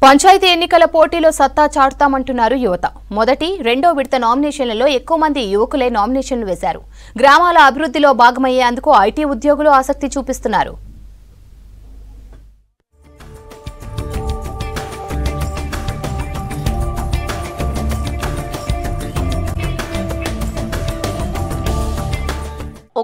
పంచాయతీ ఎన్నికల పోటీలో సత్తా చాటుతామంటున్నారు యువత. మొదటి, రెండో విడత నామినేషన్లలో ఎక్కువ మంది యువకులే నామినేషన్లు వేశారు. గ్రామాల అభివృద్ధిలో భాగమయ్యేందుకు ఐటీ ఉద్యోగులు ఆసక్తి చూపిస్తున్నారు.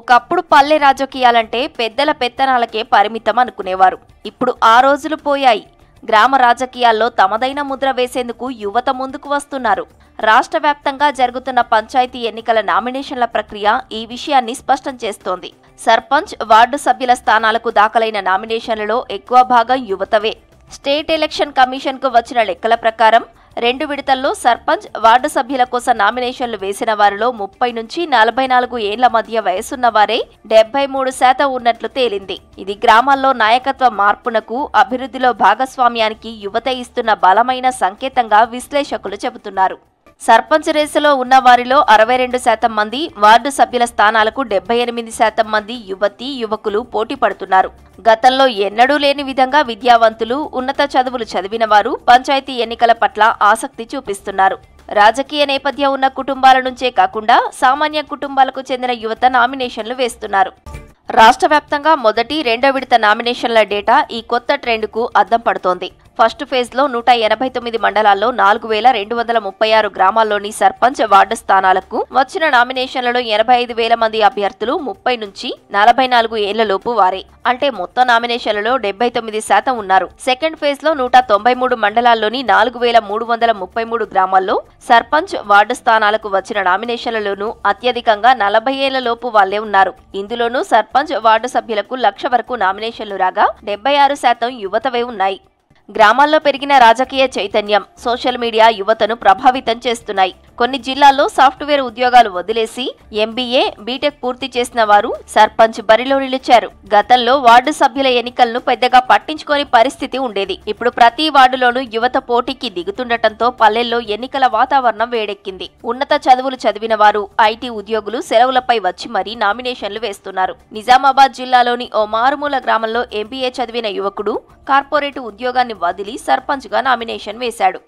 ఒకప్పుడు పల్లె రాజకీయాలంటే పెద్దల పెత్తనాలకే పరిమితం అనుకునేవారు. ఇప్పుడు ఆ రోజులు పోయాయి. గ్రామ రాజకీయాల్లో తమదైన ముద్ర వేసేందుకు యువత ముందుకు వస్తున్నారు. రాష్ట్ర వ్యాప్తంగా జరుగుతున్న పంచాయతీ ఎన్నికల నామినేషన్ల ప్రక్రియ ఈ విషయాన్ని స్పష్టం చేస్తోంది. సర్పంచ్, వార్డు సభ్యుల స్థానాలకు దాఖలైన నామినేషన్లలో ఎక్కువ భాగం యువతవే. స్టేట్ ఎలక్షన్ కమిషన్కు వచ్చిన లెక్కల ప్రకారం 2 విడతల్లో సర్పంచ్, వార్డు సభ్యుల కోసం నామినేషన్లు వేసిన వారిలో 30 నుంచి 44 ఏళ్ల మధ్య వయసున్న వారే 73% ఉన్నట్లు తేలింది. ఇది గ్రామాల్లో నాయకత్వ మార్పునకు, అభివృద్ధిలో భాగస్వామ్యానికి యువత ఇస్తున్న బలమైన సంకేతంగా విశ్లేషకులు చెబుతున్నారు. సర్పంచ్ రేసులో ఉన్న వారిలో 62% మంది, వార్డు సభ్యుల స్థానాలకు 78% మంది యువతీ యువకులు పోటీ పడుతున్నారు. గతంలో ఎన్నడూ లేని విధంగా విద్యావంతులు, ఉన్నత చదువులు చదివిన వారు పంచాయతీ ఎన్నికల పట్ల ఆసక్తి చూపిస్తున్నారు. రాజకీయ నేపథ్యం ఉన్న కుటుంబాల నుంచే కాకుండా సామాన్య కుటుంబాలకు చెందిన యువత నామినేషన్లు వేస్తున్నారు. రాష్ట్ర వ్యాప్తంగా మొదటి, రెండో విడత నామినేషన్ల డేటా ఈ కొత్త ట్రెండ్కు అద్దం పడుతోంది. ఫస్ట్ ఫేజ్లో 189 మండలాల్లో 4236 గ్రామాల్లోని సర్పంచ్, వార్డు స్థానాలకు వచ్చిన నామినేషన్లలో 85,000 మంది అభ్యర్థులు 30 నుంచి 44 ఏళ్లలోపు వారే. అంటే మొత్తం నామినేషన్లలో 79% ఉన్నారు. సెకండ్ ఫేజ్లో 193 మండలాల్లోని 4333 గ్రామాల్లో సర్పంచ్, వార్డు స్థానాలకు వచ్చిన నామినేషన్లలోనూ అత్యధికంగా 40 ఏళ్లలోపు వాళ్లే ఉన్నారు. ఇందులోనూ సర్పంచ్, వార్డు సభ్యులకు 1,00,000 వరకు నామినేషన్లు రాగా 76% యువతవే ఉన్నాయి. గ్రామాల్లో పెరిగిన రాజకీయ చైతన్యం, సోషల్ మీడియా యువతను ప్రభావితం చేస్తున్నాయి. కొన్ని జిల్లాల్లో సాఫ్ట్వేర్ ఉద్యోగాలు వదిలేసి ఎంబీఏ, బీటెక్ పూర్తి చేసిన వారు సర్పంచ్ బరిలో నిలిచారు. గతంలో వార్డు సభ్యుల ఎన్నికలను పెద్దగా పట్టించుకోని పరిస్థితి ఉండేది. ఇప్పుడు ప్రతి వార్డులోనూ యువత పోటీకి దిగుతుండటంతో పల్లెల్లో ఎన్నికల వాతావరణం వేడెక్కింది. ఉన్నత చదువులు చదివిన వారు, ఐటీ ఉద్యోగులు సెలవులపై వచ్చి మరీ నామినేషన్లు వేస్తున్నారు. నిజామాబాద్ జిల్లాలోని ఓ మారుమూల గ్రామంలో ఎంబీఏ చదివిన యువకుడు కార్పొరేట్ ఉద్యోగాన్ని వదిలి సర్పంచ్గా నామినేషన్ వేశాడు.